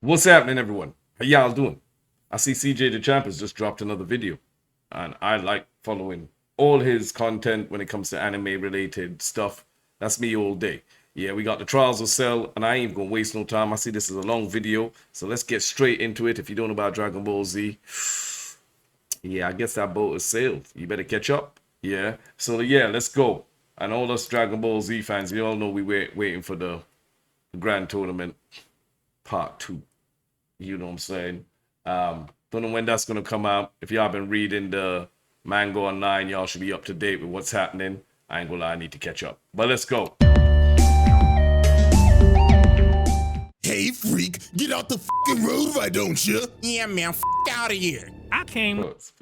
What's happening, everyone? How y'all doing? I see CJ the Champ has just dropped another video, and I like following all his content when it comes to anime-related stuff. That's me all day. Yeah, we got the Trials of Cell, and I ain't gonna waste no time. I see this is a long video, so let's get straight into it. If you don't know about Dragon Ball Z, yeah, I guess that boat has sailed. You better catch up. Yeah, so yeah, let's go. And all us Dragon Ball Z fans, you all know we waiting for the Grand Tournament Part 2. You know what I'm saying? Don't know when that's gonna come out. If y'all been reading the manga online, y'all should be up to date with what's happening. I ain't gonna lie, I need to catch up. But let's go. Hey, freak, get out the f***ing road, why don't you? Yeah, man, f*** out of here. I came. Pause.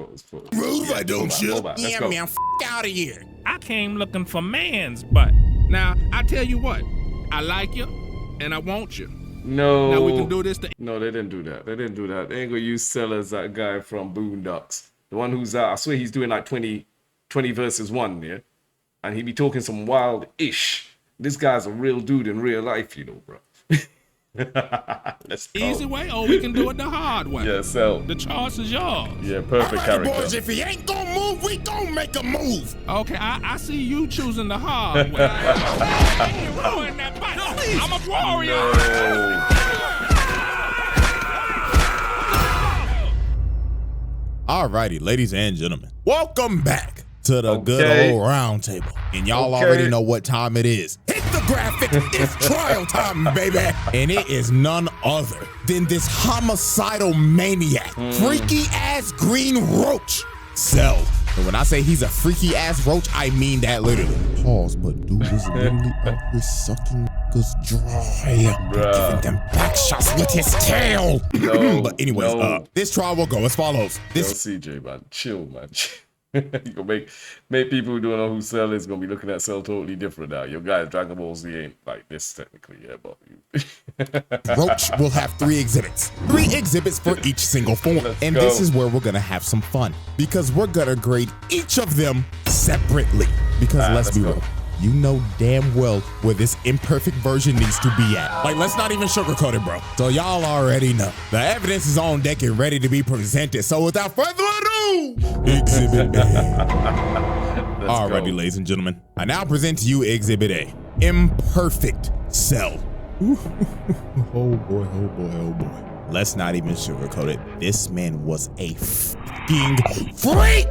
Road, why don't you? Hold on. Let's Yeah, go. man, f*** out of here. I came looking for man's butt. Now, I tell you what, I like you, and I want you. No. Now we can do this to No, they didn't do that. They ain't gonna use Cell as that guy from Boondocks. The one who's I swear he's doing like 20 versus 1, yeah? And he be talking some wild ish. This guy's a real dude in real life, you know, bro. Let's go. easy way, or we can do it the hard way. Yeah, Cell. The choice is yours. Yeah, perfect Alright, boys, character. if he ain't gonna move, we gonna make a move. Okay, I see you choosing the hard way. Ruin that butt. I'm a warrior. No. Alrighty, ladies and gentlemen, welcome back to the Okay. good old round table. And y'all Okay. already know what time it is. Hit the graphic, it's trial time, baby. And it is none other than this homicidal maniac, freaky ass green roach, Cell. And when I say he's a freaky ass roach, I mean that literally. Pause, but dude is literally out here sucking niggas dry. Bruh. Giving them back shots with his tail. No, But anyways, no. this trial will go as follows. Yo, This CJ, man, chill, man. You gonna make people who don't know who Cell is gonna be looking at Cell totally different now. Your guys, Dragon Ball Z ain't like this technically, yeah, but roach will have 3 exhibits. 3 exhibits for each single form. Let's And go. this is where we're gonna have some fun because we're gonna grade each of them separately. Because let's let's be go. real, you know damn well where this imperfect version needs to be at. Like, let's not even sugarcoat it, bro. So y'all already know. The evidence is on deck and ready to be presented. So without further ado, Exhibit A. Alrighty, ladies and gentlemen, I now present to you Exhibit A, Imperfect Cell. Oh boy, oh boy, oh boy. Let's not even sugarcoat it. This man was a fucking freak!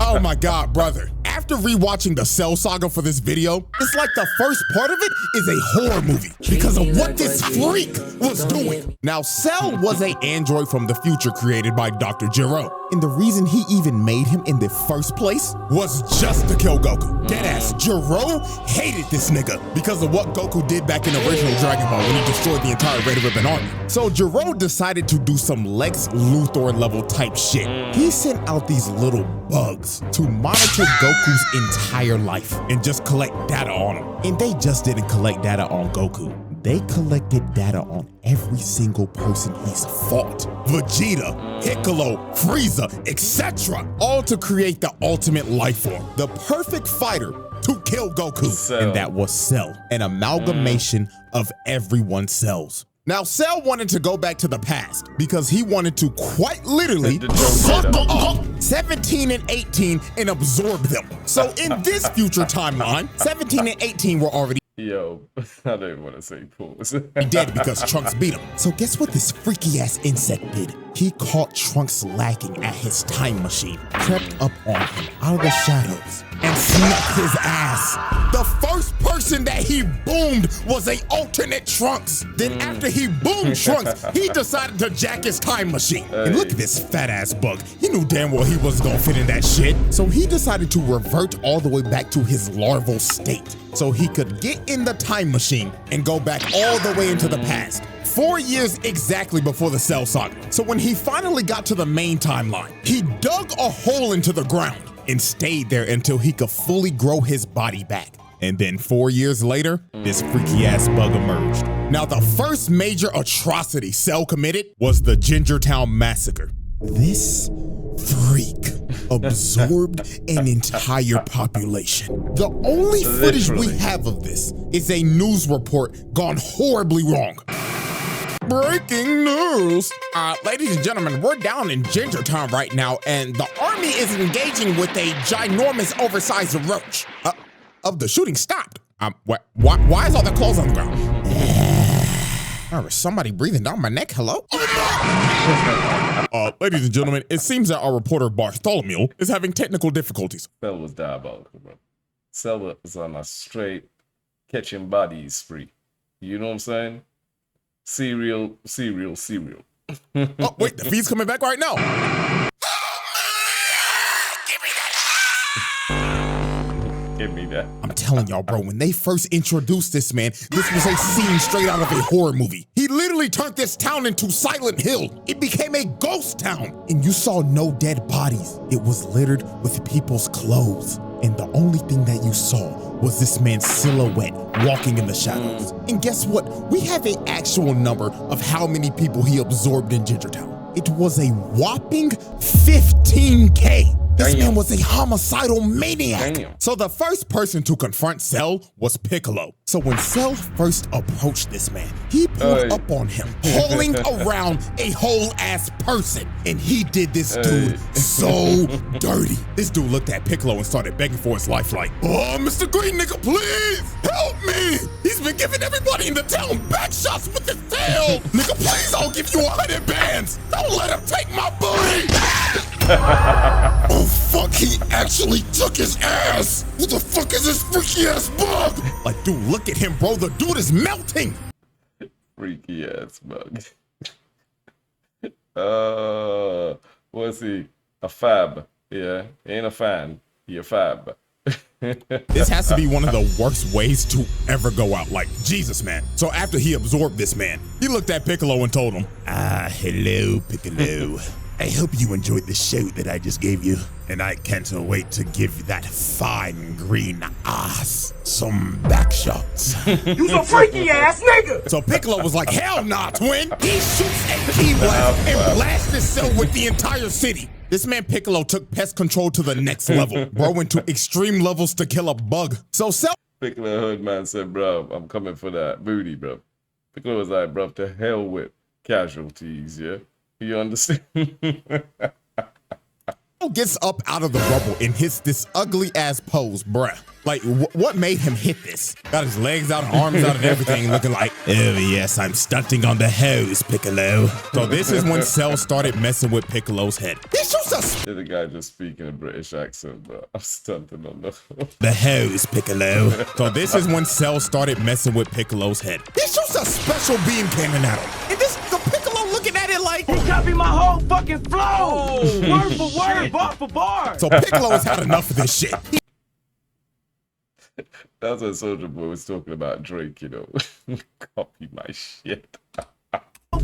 Oh my God, brother. After rewatching the Cell Saga for this video, it's like the first part of it is a horror movie because of what this freak was doing. Now, Cell was an android from the future created by Dr. Gero. And the reason he even made him in the first place was just to kill Goku. Deadass, Gero hated this nigga because of what Goku did back in the original Dragon Ball when he destroyed the entire Red Ribbon Army. So Gero decided to do some Lex Luthor level type shit. He sent out these little bugs to monitor Goku's entire life and just collect data on him. And they just didn't collect data on Goku. They collected data on every single person he's fought. Vegeta, Piccolo, Frieza, etc. All to create the ultimate life form, the perfect fighter to kill Goku. Cell. And that was Cell, an amalgamation of everyone's cells. Now, Cell wanted to go back to the past because he wanted to quite literally The joke suck data. up 17 and 18 and absorb them. So in this future timeline, 17 and 18 were already yo, I don't even want to say pause. dead because Trunks beat him. So guess what this freaky ass insect did? He caught Trunks lacking at his time machine, crept up on him out of the shadows, and snuck his ass. The first person that he boomed was a alternate Trunks. Then after he boomed Trunks, he decided to jack his time machine. And look at this fat ass bug. He knew damn well he wasn't gonna fit in that shit. So he decided to revert all the way back to his larval state so he could get in the time machine and go back all the way into the past. 4 years exactly before the Cell Saga. So when he finally got to the main timeline, he dug a hole into the ground and stayed there until he could fully grow his body back. And then 4 years later, this freaky ass bug emerged. Now, the first major atrocity Cell committed was the Gingertown Massacre. This freak absorbed an entire population. The only footage we Literally. have of this is a news report gone horribly wrong. Breaking news. Ladies and gentlemen, we're down in Gingertown right now, and the army is engaging with a ginormous, oversized roach. Of the shooting stopped. Why is all the clothes on the ground? Is somebody breathing down my neck? Hello? Ladies and gentlemen, it seems that our reporter Bartholomew is having technical difficulties. Cell was diabolical, bro. Cell was on a straight catching bodies spree. You know what I'm saying? Serial. Oh, wait, the feed's coming back right now. Give me that. I'm telling y'all, bro, when they first introduced this man, this was a scene straight out of a horror movie. He literally turned this town into Silent Hill. It became a ghost town. And you saw no dead bodies. It was littered with people's clothes. And the only thing that you saw was this man's silhouette walking in the shadows. And guess what? We have an actual number of how many people he absorbed in Gingertown. It was a whopping 15K. This man was a homicidal maniac. Damn. So the first person to confront Cell was Piccolo. So when Cell first approached this man, he pulled up on him, hauling around a whole ass person. And he did this dude so dirty. This dude looked at Piccolo and started begging for his life like, "Oh, Mr. Green nigga, please help me. He's been giving everybody in the town back shots with his tail. Nigga, please, I'll give you 100 bands. Don't let him take my booty." Oh fuck, he actually took his ass! Who the fuck is this freaky ass bug? Like, dude, look at him, bro. The dude is melting. Freaky ass bug. What's he? A fab. Yeah, he ain't a fan. He a fab. This has to be one of the worst ways to ever go out. Like, Jesus, man. So after he absorbed this man, he looked at Piccolo and told him, hello, Piccolo. I hope you enjoyed the show that I just gave you. And I can't wait to give that fine green ass some back shots. You some freaky ass nigga! So Piccolo was like, hell nah, twin. He shoots a key blast and blasts his cell with the entire city. This man Piccolo took pest control to the next level. Bro went to extreme levels to kill a bug. So Cell Piccolo hood man said, bro, I'm coming for that booty, bro. Piccolo was like, bro, to hell with casualties, yeah? You understand? gets up out of the rubble and hits this ugly ass pose, bruh. Like, what made him hit this? Got his legs out, arms out, and everything, looking like, oh yes, I'm stunting on the hose, Piccolo. So this is when Cell started messing with Piccolo's head. This was The guy just speaking a British accent, bro. I'm stunting on the hose, Piccolo. So this is when Cell started messing with Piccolo's head. This shoots a special beam cannon at him. And this, the Piccolo looking at it like, he copied my whole fucking flow. Word for word, bar for bar. So Piccolo has had enough of this shit. That's what Soulja Boy was talking about Drake, you know. Copy my shit.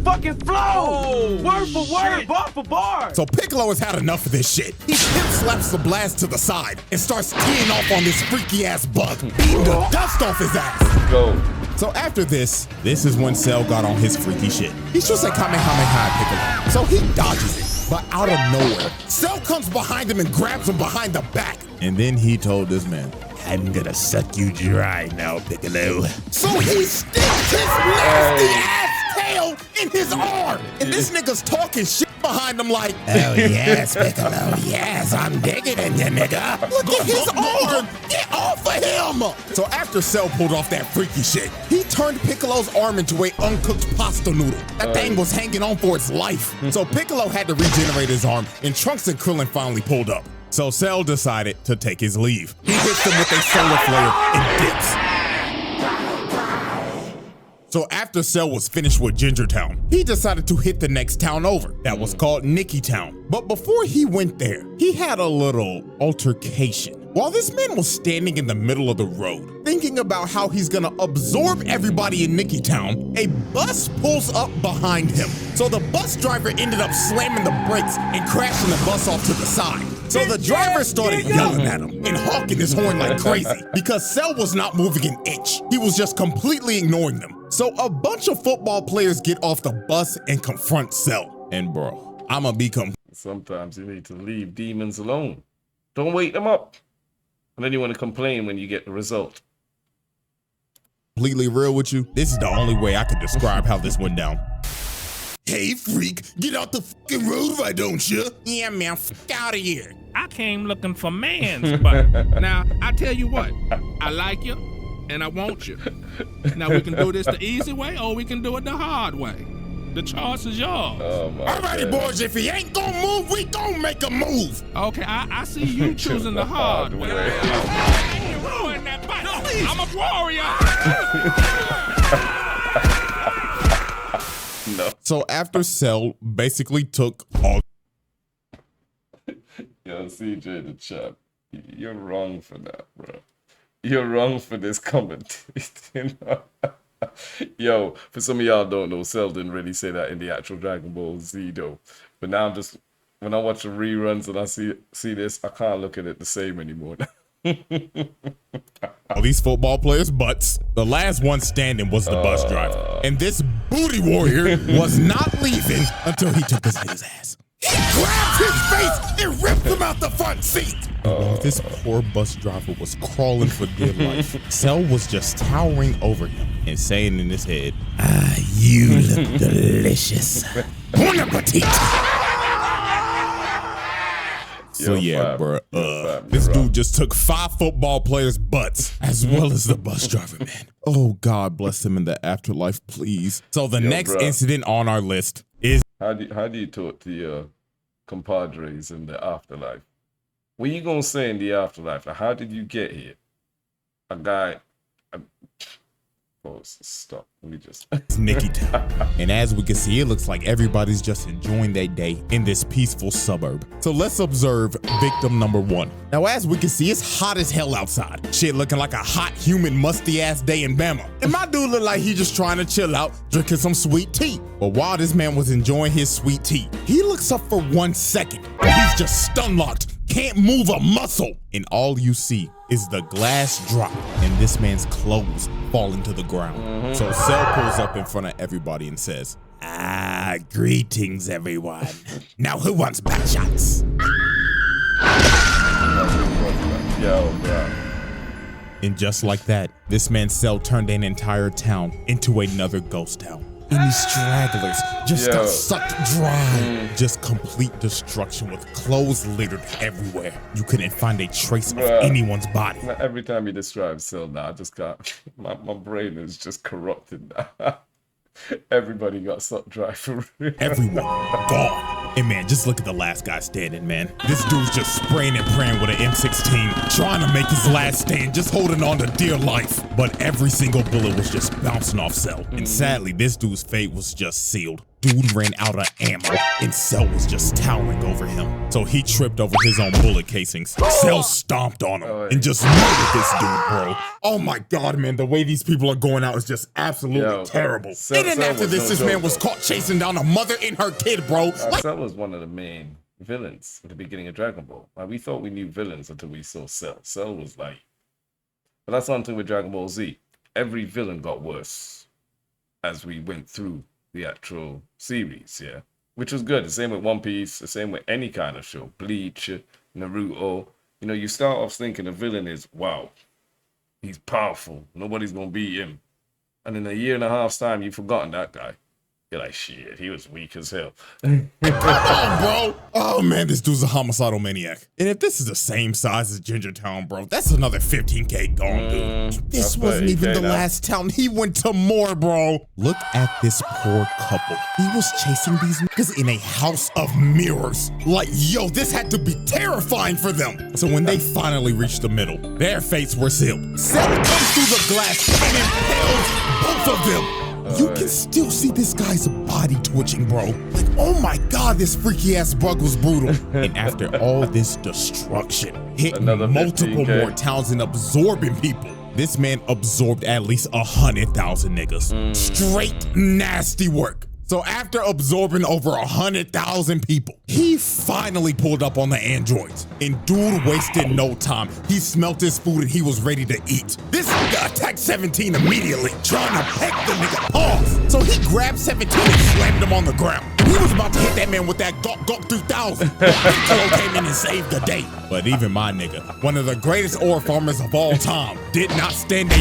Fucking flow! Word for word, bar for bar! So Piccolo has had enough of this shit. He hip slaps the blast to the side and starts teeing off on this freaky ass bug, beating the dust off his ass. Go. So after this is when Cell got on his freaky shit. He shoots a Kamehameha Piccolo, so he dodges it. But out of nowhere, Cell comes behind him and grabs him behind the back. And then he told this man, I'm gonna suck you dry now, Piccolo. So he sticks his nasty ass tail in his arm. And this nigga's talking shit behind him like, oh yes, Piccolo, yes, I'm digging in you, nigga. Look at his arm. Get off of him. So after Cell pulled off that freaky shit, he turned Piccolo's arm into a uncooked pasta noodle. That thing was hanging on for its life. So Piccolo had to regenerate his arm, and Trunks and Krillin finally pulled up. So Cell decided to take his leave. He hits him with a solar flare and dips. So after Cell was finished with Gingertown, he decided to hit the next town over. That was called Nicky Town. But before he went there, he had a little altercation. While this man was standing in the middle of the road, thinking about how he's gonna absorb everybody in Nicky Town, a bus pulls up behind him. So the bus driver ended up slamming the brakes and crashing the bus off to the side. So the driver started yelling at him and honking his horn like crazy because Cell was not moving an inch. He was just completely ignoring them. So a bunch of football players get off the bus and confront Cell. And bro, I'ma be Sometimes you need to leave demons alone. Don't wake them up. And then you want to complain when you get the result. completely real with you. This is the only way I could describe how this went down. Hey, freak, get out the fucking road, why don't you? Yeah, man, out of here. I came looking for man's butt. Now, I tell you what, I like you and I want you. Now, we can do this the easy way or we can do it the hard way. The choice is yours. Alrighty, boys, if he ain't gonna move, we gonna make a move. Okay, I see you choosing the hard way. You ruined that butt. I'm a warrior. No. So after Cell basically took all Yo, CJ the Champ, you're wrong for that, bro. You're wrong for this comment. You know? Yo, for some of y'all don't know, Cell didn't really say that in the actual Dragon Ball Z though. But now I'm just, when I watch the reruns and I see this, I can't look at it the same anymore. all these football players' butts. The last one standing was the bus driver. And this booty warrior was not leaving until he took his nigga's ass. He grabbed his face and ripped him out the front seat. And while this poor bus driver was crawling for dear life, Cell was just towering over him and saying in his head, "Ah, you look delicious. Bon appetit." So yeah, bro, this dude just took 5 football players' butts as well as the bus driver, man. Oh, God bless him in the afterlife, please. So the next incident on our list is How do you talk to your compadres in the afterlife? What you gonna say in the afterlife? Like, how did you get here? A guy. Oh, stop. Let me just. Nicky Town. And as we can see, it looks like everybody's just enjoying their day in this peaceful suburb. So let's observe victim number 1. Now, as we can see, it's hot as hell outside. Shit looking like a hot, humid, musty ass day in Bama. And my dude looked like he just trying to chill out, drinking some sweet tea. But while this man was enjoying his sweet tea, he looks up for 1 second. And he's just stun locked. Can't move a muscle. And all you see is the glass drop and this man's clothes falling to the ground. So Cell pulls up in front of everybody and says, "Ah, greetings everyone. Now who wants back shots?" Yo, bro. And just like that, this man's Cell turned an entire town into another ghost town. And these stragglers just got sucked dry. Just complete destruction with clothes littered everywhere. You couldn't find a trace of anyone's body. Every time you describe Cell now, I just can't. My brain is just corrupted now. Everybody got sucked dry for real. Everyone gone. And man, just look at the last guy standing, man. This dude's just spraying and praying with an M16, trying to make his last stand, just holding on to dear life. But every single bullet was just bouncing off Cell. And sadly, this dude's fate was just sealed. Dude ran out of ammo, and Cell was just towering over him. So he tripped over his own bullet casings. Cell stomped on him and just murdered this dude, bro. Oh my God, man, the way these people are going out is just absolutely terrible. And then after this man was caught chasing down a mother and her kid, bro. Cell was one of the main villains at the beginning of Dragon Ball. Like, we thought we knew villains until we saw Cell. Cell was like, but that's one thing with Dragon Ball Z. Every villain got worse as we went through the actual series, yeah, which was good. The same with One Piece, the same with any kind of show, Bleach, Naruto. You know, you start off thinking the villain is, wow, he's powerful, nobody's gonna beat him, and in a year and a half's time, you've forgotten that guy. You're like, shit, he was weak as hell. Come on, bro. Oh, man, this dude's a homicidal maniac. And if this is the same size as Ginger Town, bro, that's another 15K gone, dude. This wasn't even the last town. He went to more, bro. Look at this poor couple. He was chasing these niggas in a house of mirrors. Like, yo, this had to be terrifying for them. So when they finally reached the middle, their fates were sealed. Cell comes through the glass and impales both of them. You can still see this guy's body twitching, bro. Like, oh my God, this freaky ass bug was brutal. And after all this destruction, hitting multiple more towns and absorbing people, this man absorbed at least 100,000 niggas. Straight nasty work. So after absorbing over 100,000 people, he finally pulled up on the androids. And dude wasted no time. He smelt his food and he was ready to eat. This nigga attacked 17 immediately, trying to peck the nigga paws. So he grabbed 17 and slammed him on the ground. He was about to hit that man with that Gok 3000. Piccolo came in and saved the day. But even my nigga, one of the greatest ore farmers of all time, did not stand a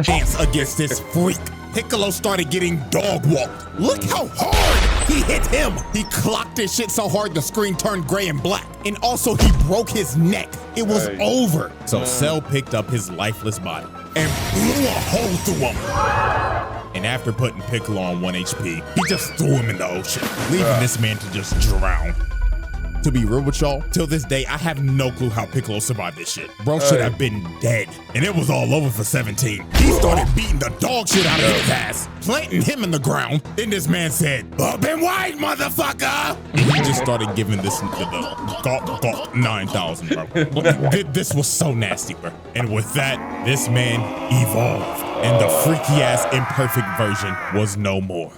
chance against this freak. Piccolo started getting dog walked. Look how hard he hit him. He clocked his shit so hard the screen turned gray and black. And also he broke his neck. It was over. So Cell picked up his lifeless body and blew a hole through him. And after putting Piccolo on 1 HP, he just threw him in the ocean, leaving this man to just drown. To be real with y'all, till this day, I have no clue how Piccolo survived this shit. Bro should have been dead. And it was all over for 17. He started beating the dog shit out of his ass, planting him in the ground. Then this man said, up and wide, motherfucker! And he just started giving this nigga the gawk 9,000, bro. This was so nasty, bro. And with that, this man evolved. And the freaky ass imperfect version was no more.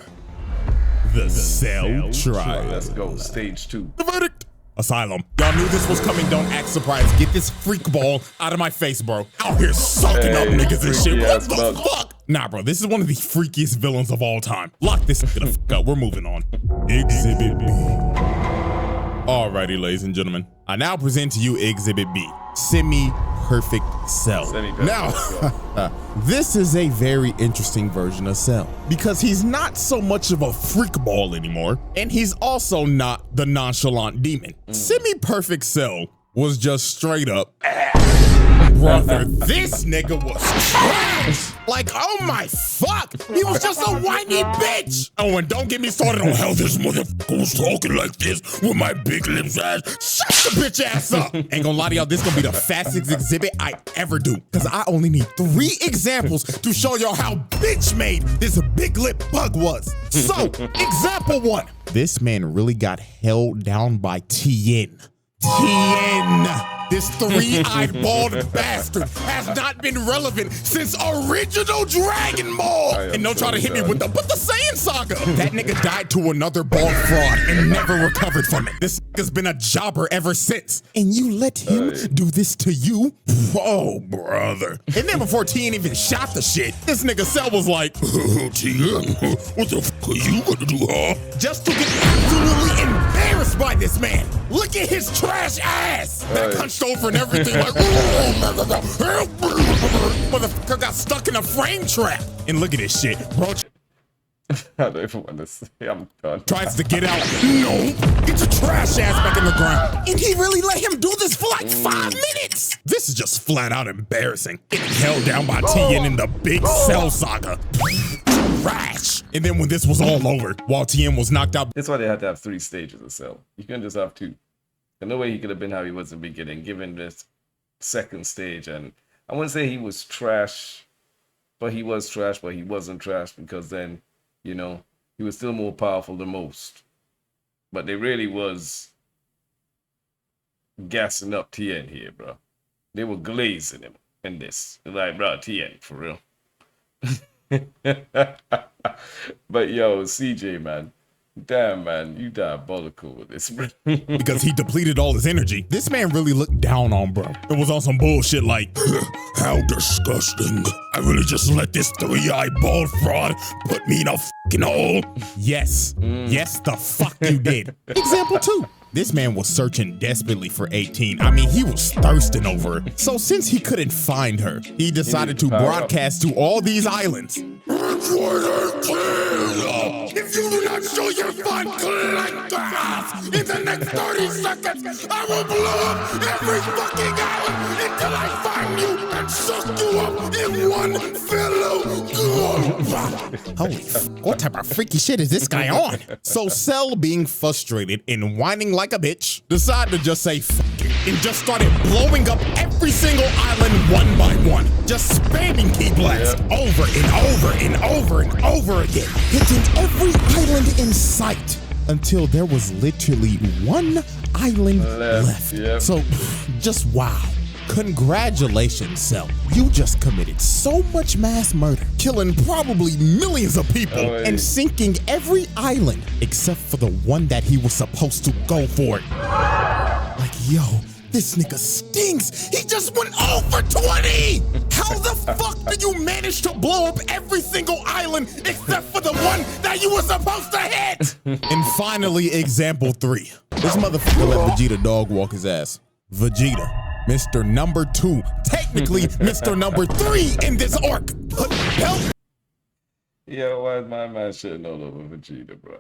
The Cell Trial. Let's go. Stage 2. The verdict. Asylum. Y'all knew this was coming. Don't act surprised. Get this freak ball out of my face, bro. Out here sucking up niggas and shit. What the fuck? Nah, bro. This is one of the freakiest villains of all time. Lock this nigga the fuck up. We're moving on. Exhibit B. Alrighty, ladies and gentlemen. I now present to you Exhibit B. Semi-perfect Cell. Now, this is a very interesting version of Cell because he's not so much of a freak ball anymore, and he's also not the nonchalant demon. Semi-perfect Cell was just straight up brother, this nigga was trash. Like, oh my fuck, he was just a whiny bitch. Oh, and don't get me started on how this motherfucker was talking like this with my big lips ass. Shut the bitch ass up. Ain't gonna lie to y'all, this gonna be the fastest exhibit I ever do, because I only need 3 examples to show y'all how bitch made this big lip bug was. So, example 1. This man really got held down by Tien. This 3-eyed bald bastard has not been relevant since original Dragon Ball. And don't try to hit me with the Saiyan Saga. That nigga died to another bald fraud and never recovered from it. This nigga's been a jobber ever since. And you let him do this to you? Oh, brother. And then before Tien even shot the shit, this nigga Cell was like, Tien, what the fuck are you gonna do, huh? Just to get absolutely embarrassed by this man. Look at his trash ass. That hunched over and everything like, motherfucker got stuck in a frame trap. And look at this shit, bro. I don't even want to say I'm done. Tries to get out. No, get your trash ass back in the ground. And he really let him do this for like 5 minutes. This is just flat out embarrassing. Getting held down by Tien in the big Cell Saga. Trash. And then when this was all over, while Tien was knocked out. That's why they had to have 3 stages of Cell. You couldn't just have 2. There's no way he could have been how he was in the beginning, given this second stage. And I wouldn't say he was trash, but he was trash, but he wasn't trash because then, you know, he was still more powerful than most. But they really was gassing up Tien here, bro. They were glazing him in this. They're like, bro, Tien, for real. But yo, CJ, man. Damn, man, you diabolical with this, bro. Because he depleted all his energy. This man really looked down on bro. It was on some bullshit like, how disgusting. I really just let this 3-eyed bald fraud put me in a fucking hole. Yes. Yes, the fuck you did. Example 2. This man was searching desperately for 18. I mean, he was thirsting over her. So since he couldn't find her, he decided to broadcast to all these islands. If you do not show your fun, collect the house in the next 30 seconds, I will blow up every fucking island until I find you and suck you up in one fellow go. Holy f***, what type of freaky shit is this guy on? So Cell, being frustrated and whining like a bitch, decided to just say f*** it and just started blowing up every single island one by one. Just spamming key blast over and over and over and over again, hitting every island in sight until there was literally one island left. So just wow. Congratulations, Cell. You just committed so much mass murder, killing probably millions of people and sinking every island except for the one that he was supposed to go for. Like, yo, this nigga stinks. He just went 0 for 20. How the fuck did you manage to blow up every single island except for the one that you were supposed to hit? And finally, example 3. This motherfucker let Vegeta dog walk his ass. Vegeta, Mr. Number 2, technically Mr. Number 3 in this arc. But help. Yeah, why is my man shitting all over Vegeta, bro?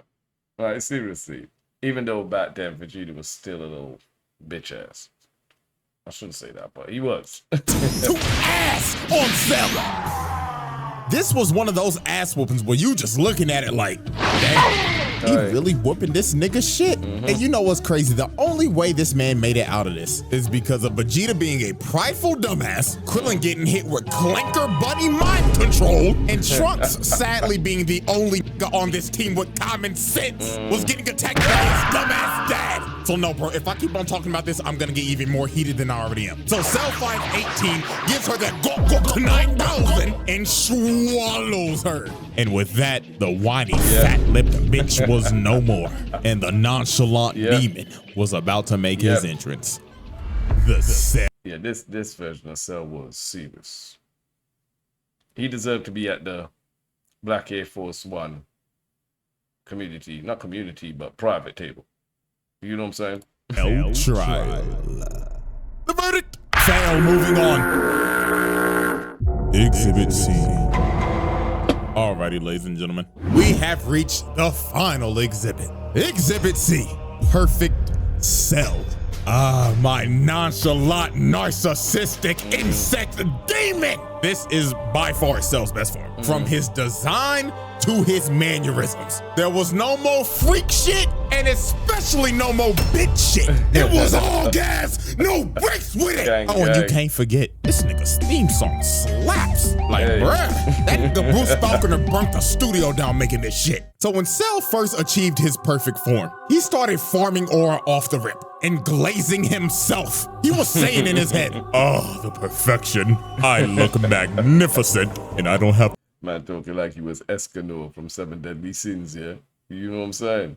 Like, seriously. Even though back then Vegeta was still a little bitch ass. I shouldn't say that, but he was. To ass on Cell. This was one of those ass whoopings where you just looking at it like, damn, he Right. really whooping this nigga shit. And you know what's crazy? The only way this man made it out of this is because of Vegeta being a prideful dumbass, Krillin getting hit with clanker buddy mind control, and Trunks sadly being the only nigga on this team with common sense was getting attacked by his dumbass dad. So no, bro, if I keep on talking about this, I'm gonna get even more heated than I already am. So Cell 518 gives her that Goku 9000 and swallows her. And with that, the whiny, fat-lipped bitch was no more. And the nonchalant demon was about to make his entrance. The Cell. Yeah, this version of Cell was serious. He deserved to be at the Black Air Force One community, not community, but private table. You know what I'm saying? Trial. The verdict. Cell moving on. Exhibit C. Alrighty, ladies and gentlemen, we have reached the final exhibit. Exhibit C, Perfect Cell. Ah, my nonchalant, narcissistic insect demon. This is by far Cell's best form. From his design to his mannerisms. There was no more freak shit, and especially no more bitch shit. It was all gas, no breaks with it. Gang, Oh, and you gang. can't forget, this nigga's theme song slaps. Like, Hey. bruh, that nigga Bruce Falconer burnt the studio down making this shit. So when Cell first achieved his perfect form, he started farming aura off the rip and glazing himself. He was saying in his head, oh, the perfection. I look magnificent, and I don't have Man talking like he was Escanor from Seven Deadly Sins, yeah? You know what I'm saying?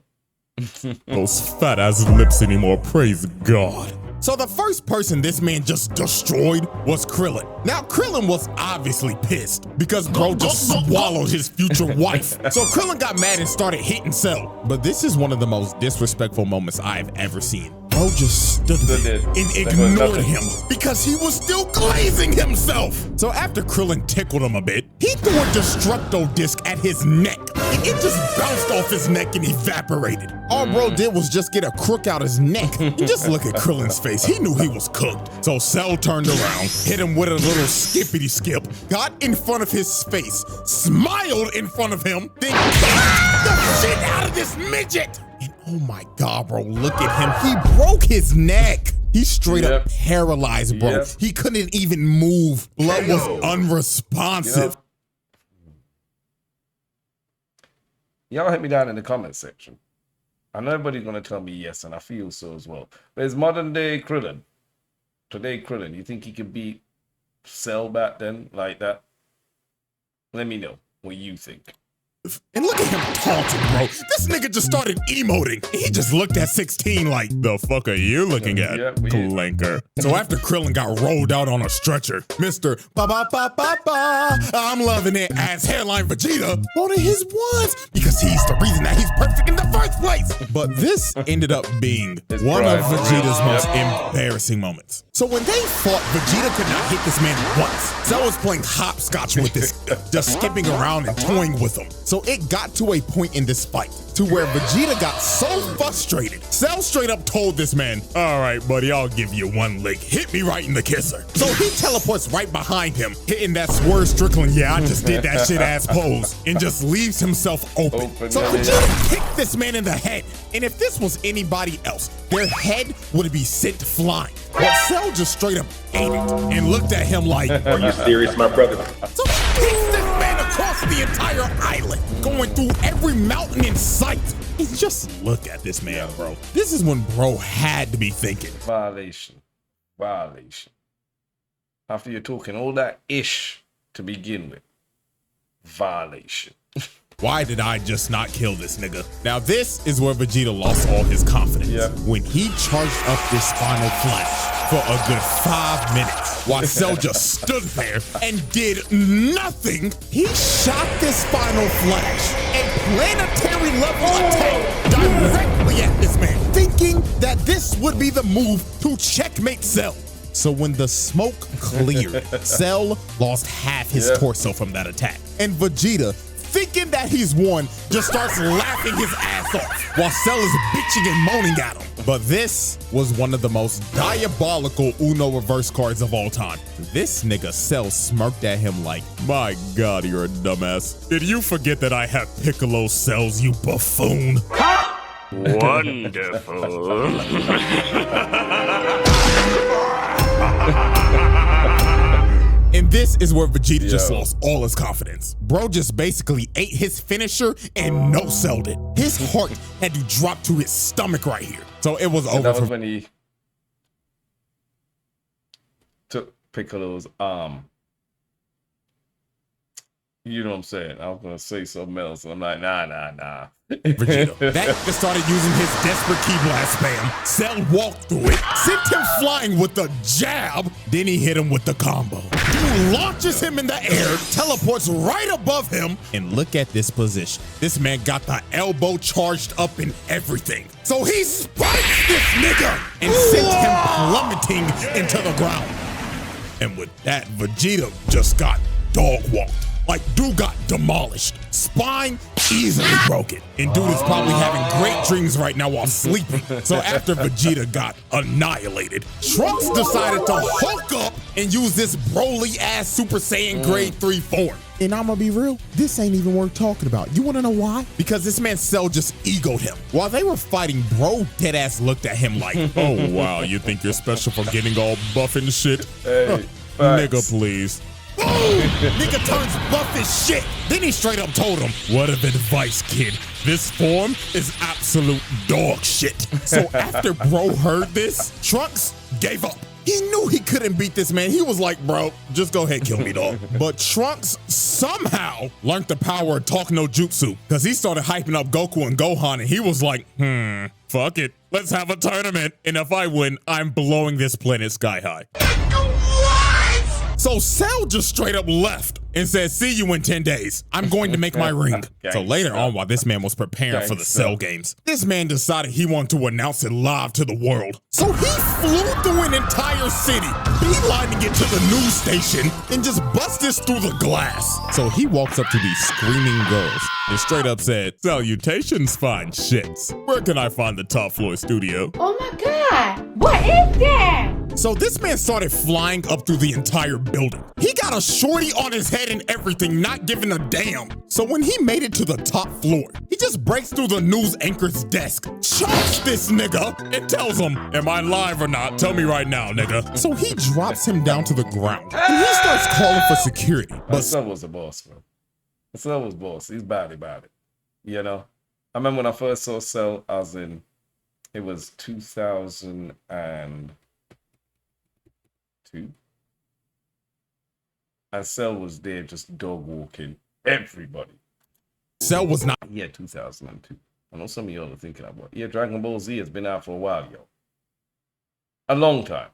those fat ass lips anymore, praise God. So the first person this man just destroyed was Krillin. Now Krillin was obviously pissed because bro just swallowed his future wife. So Krillin got mad and started hitting Cell. But this is one of the most disrespectful moments I've ever seen. Bro just stood there and ignored him because he was still glazing himself. So after Krillin tickled him a bit, he threw a Destructo disc at his neck. And it just bounced off his neck and evaporated. All bro did was just get a crook out his neck. And just look at Krillin's face. He knew he was cooked. So Cell turned around, hit him with a little skippity skip, got in front of his face, smiled in front of him, then kicked the shit out of this midget. And oh my God, bro, look at him. He broke his neck. He straight up paralyzed, bro. Yep. He couldn't even move. Blood was unresponsive. Y'all hit me down in the comment section. I know everybody's gonna tell me yes, and I feel so as well. But is modern day Krillin, today Krillin, you think he could beat Cell back then like that? Let me know what you think. And look at him taunting, bro. This nigga just started emoting. He just looked at 16 like, the fuck are you looking at, Yeah, we is. clanker? So after Krillin got rolled out on a stretcher, Mr. Ba-ba-ba-ba-ba, I'm loving it as Hairline Vegeta wanted his ones because he's the reason that he's perfect in the first place. But this ended up being His one of pride. Vegeta's Yep. most embarrassing moments. So when they fought, Vegeta could not hit this man once. Cell was playing hopscotch with this, just skipping around and toying with him. So it got to a point in this fight to where Vegeta got so frustrated, Cell straight up told this man, all right, buddy, I'll give you one lick. Hit me right in the kisser. So he teleports right behind him, hitting that Swerve Strickland, yeah, I just did that shit ass pose, and just leaves himself open. So Vegeta kicked this man in the head. And if this was anybody else, their head would be sent flying. But Cell just straight up ate it and looked at him like, Are you serious, my brother? so he kicks this man across the entire island, going through every mountain in sight. And just look at this man, bro. This is when bro had to be thinking. Violation. Violation. After you're talking all that ish to begin with. Violation. Why did I just not kill this nigga? Now this is where Vegeta lost all his confidence. Yeah. When he charged up this Final Flash for a good 5 minutes while Cell just stood there and did nothing, he shot this Final Flash and planetary level attack directly at this man, thinking that this would be the move to checkmate Cell. So when the smoke cleared, Cell lost half his torso from that attack. And Vegeta, thinking that he's won, just starts laughing his ass off while Cell is bitching and moaning at him. But this was one of the most diabolical Uno reverse cards of all time. This nigga Cell smirked at him like, my God, you're a dumbass. Did you forget that I have Piccolo cells, you buffoon? Wonderful. And this is where Vegeta just lost all his confidence. Bro just basically ate his finisher and no-selled it. His heart had to drop to his stomach right here. So it was over. That was for when he took Piccolo's arm. You know what I'm saying? I was gonna say something else. I'm like, nah. Vegeta. That nigga started using his desperate key blast spam. Cell walked through it, sent him flying with the jab, then he hit him with the combo. Dude launches him in the air, teleports right above him, and look at this position. This man got the elbow charged up and everything. So he spikes this nigga and sent him plummeting into the ground. And with that, Vegeta just got dog walked. Like, dude got demolished. Spine easily broken. And dude is probably having great dreams right now while sleeping. So after Vegeta got annihilated, Trunks decided to Hulk up and use this Broly-ass Super Saiyan Grade 3 form. And I'm gonna be real, this ain't even worth talking about. You wanna know why? Because this man Cell just egoed him. While they were fighting, bro deadass looked at him like, oh wow, you think you're special for getting all buff and shit? Hey, Nigga, please. Boom! Nigga turns buff as shit. Then he straight up told him, word of advice, kid. This form is absolute dog shit. So after bro heard this, Trunks gave up. He knew he couldn't beat this man. He was like, bro, just go ahead, kill me, dog. But Trunks somehow learned the power of talk no jutsu because he started hyping up Goku and Gohan and he was like, fuck it. Let's have a tournament. And if I win, I'm blowing this planet sky high. So Cell just straight up left and said, see you in 10 days. I'm going to make my ring. So later on, while this man was preparing for the Cell games, this man decided he wanted to announce it live to the world. So he flew through an entire city, beelining it to the news station, and just bust this through the glass. So he walks up to these screaming girls and straight up said, salutations, fine shits. Where can I find the top floor studio? Oh my God, what is that? So this man started flying up through the entire building. He got a shorty on his head and everything, not giving a damn. So when he made it to the top floor, he just breaks through the news anchor's desk, chokes this nigga, and tells him, am I live or not? Tell me right now, nigga. So he drops him down to the ground, and he starts calling for security. But Cell was the boss, bro. Cell was boss. He's bad about it. You know? I remember when I first saw Cell, it was 2002. And Cell was there just dog walking everybody. Cell was not. Yeah, 2002. I know some of y'all are thinking about it. Yeah, Dragon Ball Z has been out for a while, yo. A long time.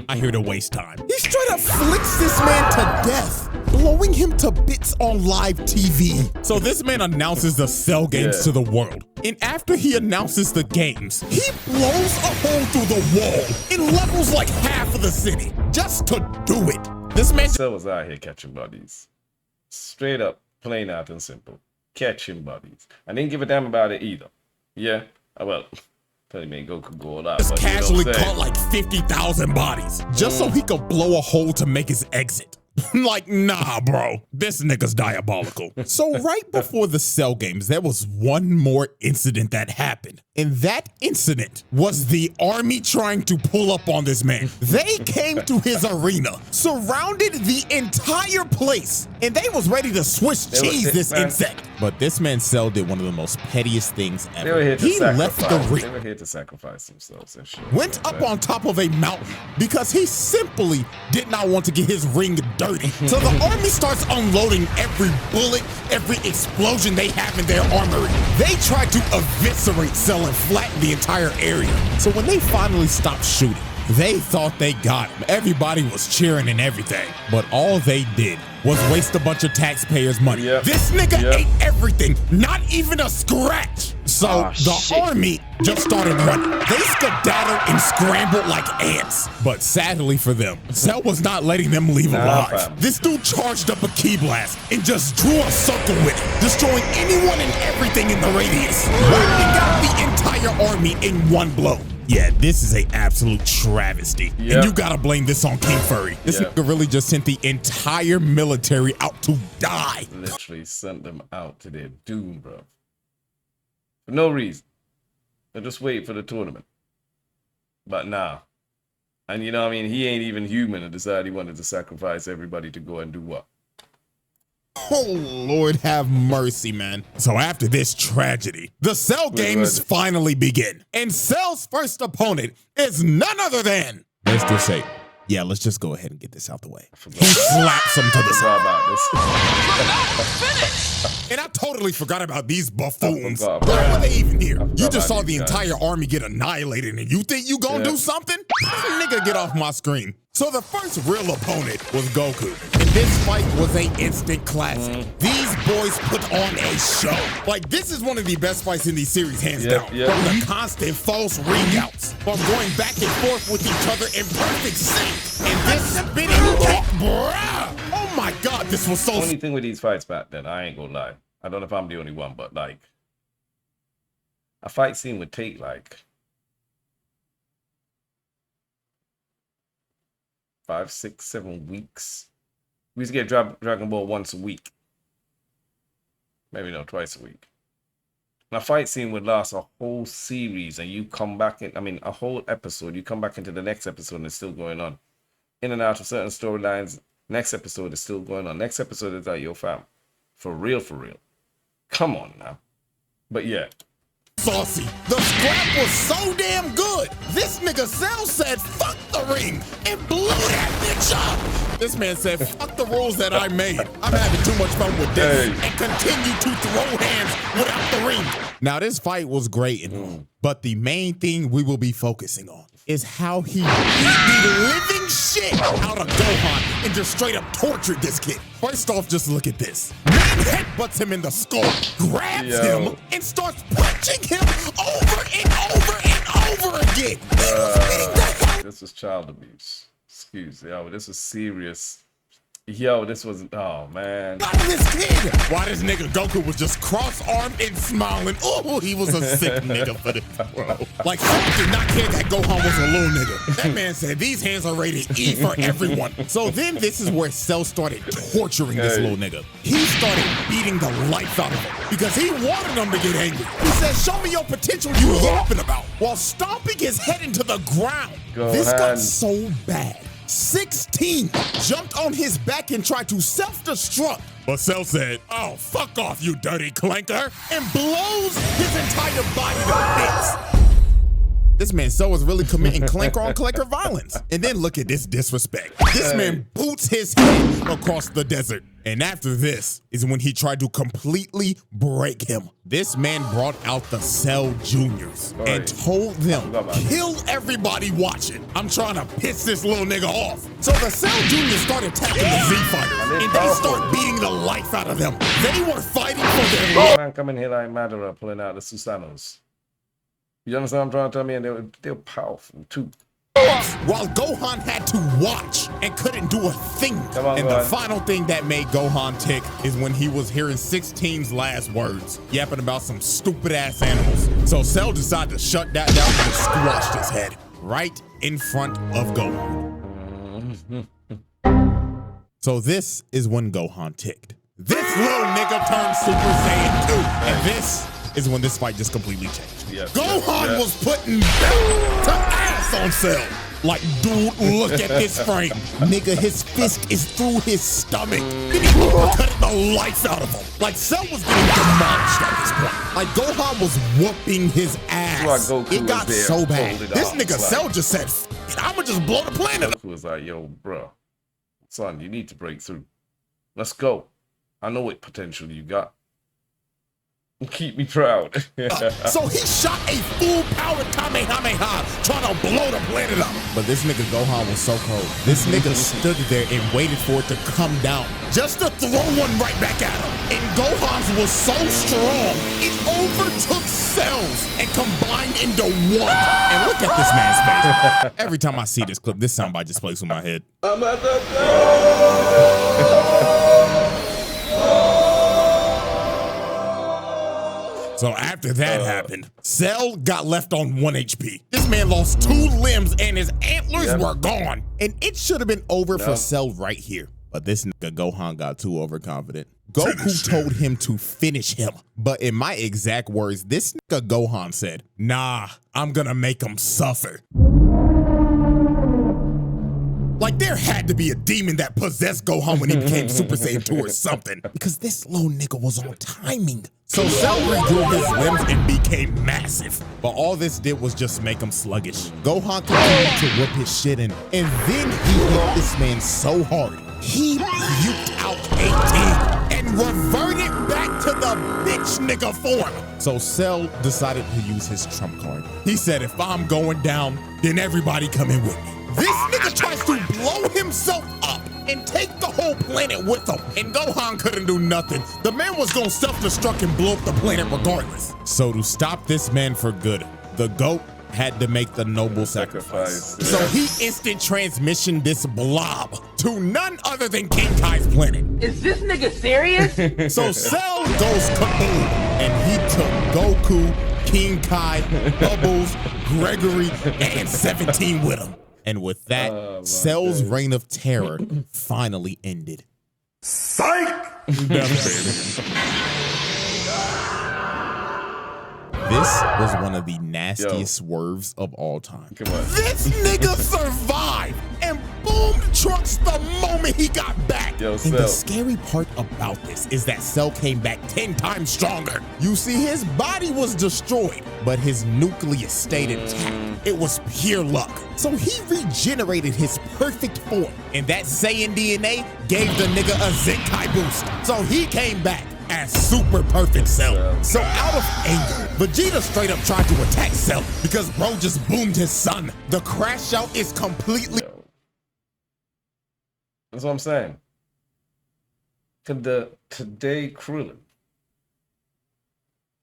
I here to waste time. He straight up flicks this man to death, blowing him to bits on live TV. So this man announces the Cell games to the world. And after he announces the games, he blows a hole through the wall and levels like half of the city just to do it. This man Cell was out here catching buddies. Straight up, plain out and simple. Catching buddies. I didn't give a damn about it either. Yeah? Well, tell you, man, Goku go all out. just But you know casually what I'm saying? caught like 50,000 bodies just so he could blow a hole to make his exit. Like, nah, bro, this nigga's diabolical. So right before the Cell games, there was one more incident that happened. And that incident was the army trying to pull up on this man. They came to his arena, surrounded the entire place, and they was ready to Swiss cheese this insect. But this man Cell did one of the most pettiest things They were ever. here to He left the sacrifice. ring. They were here to sacrifice themselves and shit. Went up on top of a mountain because he simply did not want to get his ring dirty. So the army starts unloading every bullet, every explosion they have in their armory. They try to eviscerate Cell and flatten the entire area. So when they finally stopped shooting, they thought they got him. Everybody was cheering and everything. But all they did was waste a bunch of taxpayers' money. Yep. This nigga Yep. ate everything, not even a scratch. So the army just started running. They skedaddled and scrambled like ants. But sadly for them, Cell was not letting them leave alive. fam. This dude charged up a key blast and just drew a circle with it, destroying anyone and everything in the radius, wiping out the entire army in one blow. Yeah, this is a absolute travesty. Yep. And you gotta blame this on King Furry. This Yep. nigga really just sent the entire military out to die. Literally sent them out to their doom, bro. For no reason. They just wait for the tournament. But nah. And you know what I mean? He ain't even human and decided he wanted to sacrifice everybody to go and do what? Oh, Lord have mercy, man. So after this tragedy, the Cell games finally begin. And Cell's first opponent is none other than... Let's just say, yeah, let's just go ahead and get this out the way. He slaps him to the Forgot side. about this. And I totally forgot about these buffoons. I forgot Why about were they even here? You about just saw the these guys. entire army get annihilated and you think you gonna do something? Nigga, get off my screen. So the first real opponent was Goku. And this fight was an instant classic. These boys put on a show. Like, this is one of the best fights in the series, hands down. From the constant false ring-outs, from going back and forth with each other in perfect sync. And this spinning kick, bruh. Oh my God, this was so... Only thing with these fights back then, I ain't gonna lie. I don't know if I'm the only one, but like, a fight scene would take like 5, 6, 7 weeks. We used to get Dragon Ball once a week. Maybe not twice a week. And a fight scene would last a whole series and you come back in, I mean, a whole episode, you come back into the next episode and it's still going on. In and out of certain storylines, next episode is still going on. Next episode is like, yo fam, for real, for real. Come on now. But yeah. Saucy. The scrap was so damn good. This nigga Cell said, fuck the ring, and blew that bitch up. This man said, fuck the rules that I made. I'm having too much fun with this and continue to throw hands without the ring. Now, this fight was great and all, but the main thing we will be focusing on is how he beat the living shit out of Gohan and just straight up tortured this kid. First off, just look at this. Man headbutts him in the skull, grabs him, and starts punching him over and over and over again. He was beating the hell. This was child abuse. Excuse me. Yo, this was serious. Yo, this was, oh man. Out of this kid. Why this nigga Goku was just cross-armed and smiling. Oh, he was a sick nigga for this, bro. Like, Cell did not care that Gohan was a little nigga. That man said these hands are rated E for everyone. So then this is where Cell started torturing this little nigga. He started beating the life out of him because he wanted him to get angry. He said, show me your potential you yapping about, while stomping his head into the ground. This got so bad. 16 jumped on his back and tried to self-destruct. But Cell said, oh, fuck off, you dirty clanker, and blows his entire body to bits. This man Cell was really committing clanker on clanker violence. And then look at this disrespect. This man boots his head across the desert. And after this is when he tried to completely break him. This man brought out the Cell Juniors and told them, kill everybody watching. I'm trying to piss this little nigga off. So the Cell Juniors started attacking the Z-Fighters and they start beating the life out of them. They were fighting for their life. Man coming here like Madara pulling out the Susanos. You understand what I'm trying to tell me? And they're powerful too. While Gohan had to watch and couldn't do a thing. And the final thing that made Gohan tick is when he was hearing 16's last words, yapping about some stupid ass animals. So Cell decided to shut that down and squashed his head right in front of Gohan. So this is when Gohan ticked. This little nigga turned Super Saiyan 2. And this is when this fight just completely changed. Gohan was putting belt to ass on Cell. Like, dude, look at this frame. Nigga, his fist is through his stomach. Then he cut the life out of him. Like, Cell was getting demolished at this point. Like, Gohan was whooping his ass. It got so bad. This nigga Cell just said, I'ma just blow the planet up. Goku was like, yo, bro, son, you need to break through. Let's go. I know what potential you got. Keep me proud. So he shot a full-powered Kamehameha trying to blow the planet up. But this nigga Gohan was so cold. This nigga stood there and waited for it to come down just to throw one right back at him. And Gohan's was so strong, it overtook cells and combined into one. And look at this man's face. Every time I see this clip, this soundbite just plays through my head. I'm at the So after that happened, Cell got left on 1 HP. This man lost 2 limbs and his antlers were gone. And it should have been over for Cell right here. But this nigga Gohan got too overconfident. Goku told him to finish him. But in my exact words, this nigga Gohan said, nah, I'm gonna make him suffer. Like there had to be a demon that possessed Gohan when he became Super Saiyan 2 or something. Because this little nigga was on timing. So Cell regrew his limbs and became massive. But all this did was just make him sluggish. Gohan continued to whip his shit in. And then he hit this man so hard, he puked out 18 and reverted back to the bitch nigga form. So Cell decided to use his trump card. He said, if I'm going down, then everybody come in with me. This nigga tries to blow himself up and take the whole planet with him. And Gohan couldn't do nothing. The man was gonna self-destruct and blow up the planet regardless. So to stop this man for good, the GOAT had to make the noble sacrifice. So he instant transmission this blob to none other than King Kai's planet. Is this nigga serious? So Cell goes kaboom, and he took Goku, King Kai, Bubbles, Gregory, and 17 with him. And with that, Cell's reign of terror finally ended. Psych! This was one of the nastiest swerves of all time. Come on. This nigga survived and boomed Trunks the moment he got back. Yo, and Cell. the scary part about this is that Cell came back 10 times stronger. You see, his body was destroyed, but his nucleus stayed intact. It was pure luck. So he regenerated his perfect form, and that Saiyan DNA gave the nigga a Zenkai boost. So he came back as super perfect Cell. So out of anger, Vegeta straight up tried to attack Cell because bro just boomed his son. The crash out is completely... That's what I'm saying. Could today Krillin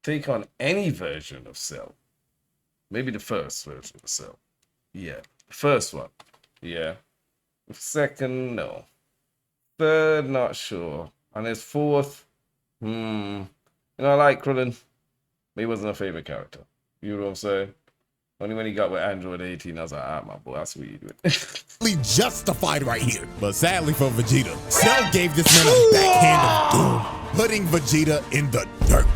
take on any version of Cell? Maybe the first version of Cell. Yeah. The first one. Yeah. The second, no. Third, not sure. And his fourth, you know, I like Krillin, but he wasn't a favorite character. You know what I'm saying? Only when he got with Android 18, I was like, my boy, that's what you doing. justified right here. But sadly for Vegeta, Cell gave this man a backhand of doom, putting Vegeta in the dirt.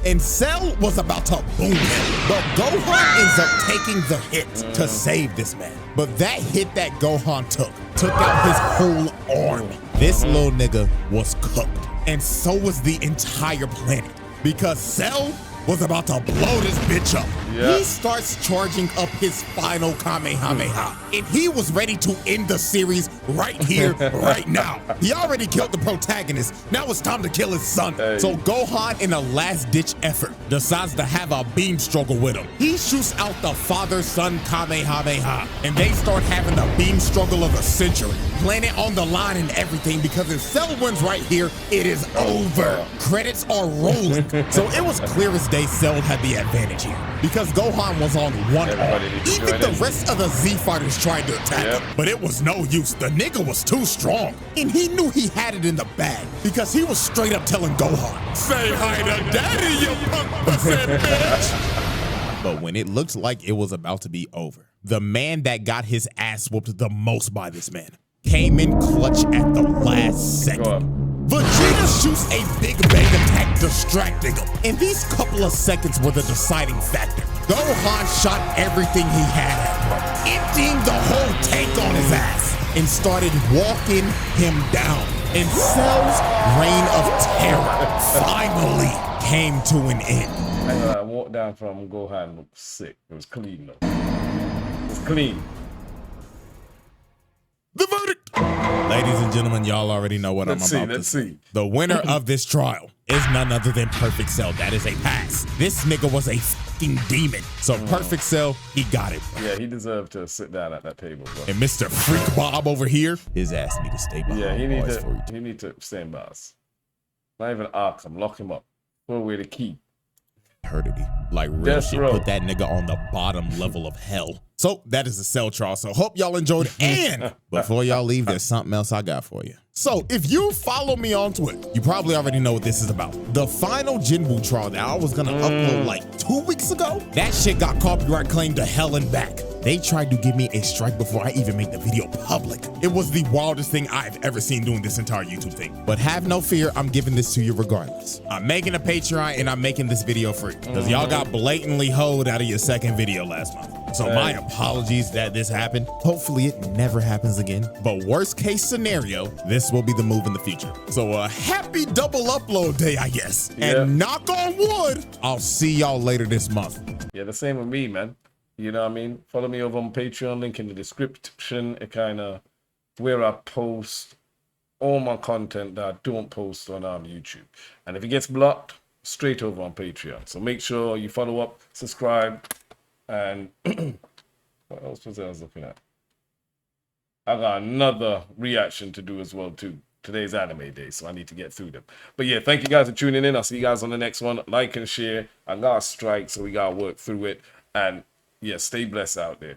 And Cell was about to boom him, but Gohan ends up taking the hit to save this man. But that hit that Gohan took out his whole arm. This little nigga was cooked, and so was the entire planet, because Cell was about to blow this bitch up. He starts charging up his final Kamehameha, and he was ready to end the series right here, right now. He already killed the protagonist. Now it's time to kill his son. So Gohan, in a last-ditch effort, decides to have a beam struggle with him. He shoots out the father-son Kamehameha, and they start having the beam struggle of the century. Planet on the line and everything, because if Cell wins right here, it is over. Credits are rolling. So it was clear as day Cell had the advantage here, because Gohan was on one arm. Even the rest of the Z fighters tried to attack him, but it was no use. The nigga was too strong, and he knew he had it in the bag, because he was straight up telling Gohan, "Say hi to daddy, you punk pussy bitch." But when it looked like it was about to be over, the man that got his ass whooped the most by this man came in clutch at the last second. Vegeta shoots a big bang attack, distracting him. And these couple of seconds were the deciding factor. Gohan shot everything he had at him, emptying the whole tank on his ass, and started walking him down. And Cell's reign of terror finally came to an end. I walked down from Gohan, looked sick. It was clean though. It was clean. The verdict. Ladies and gentlemen, y'all already know what I'm about to say. Let's see. The winner of this trial is none other than Perfect Cell. That is a pass. This nigga was a fucking demon. So Perfect Cell, he got it, bro. Yeah, he deserved to sit down at that table, bro. And Mr. Freak Bob over here, his ass need to stay behind Yeah, bars for you. he need to stay in bars. Not even arc him, lock him up. Throw away the key. Eternity. Like real Death shit. row. Put that nigga on the bottom level of hell. So that is the Cell Trial. So hope y'all enjoyed. And before y'all leave, there's something else I got for you. So if you follow me on Twitter, you probably already know what this is about. The final Jinwoo trial that I was gonna upload like 2 weeks ago, that shit got copyright claimed to hell and back. They tried to give me a strike before I even make the video public. It was the wildest thing I've ever seen doing this entire YouTube thing. But have no fear, I'm giving this to you regardless. I'm making a Patreon and I'm making this video free because y'all got blatantly hoed out of your second video last month. So my apologies that this happened. Hopefully it never happens again. But worst case scenario, this will be the move in the future. So a happy double upload day, I guess. Yeah. And knock on wood, I'll see y'all later this month. Yeah, the same with me, man. You know what I mean? Follow me over on Patreon, link in the description. It kind of where I post all my content that I don't post on YouTube. And if it gets blocked, straight over on Patreon. So make sure you follow up, subscribe, and what else was I was looking at? I got another reaction to do as well too. Today's anime day, so I need to get through them. But yeah, thank you guys for tuning in. I'll see you guys on the next one. Like and share. I got a strike, so we gotta work through it. And yeah, stay blessed out there.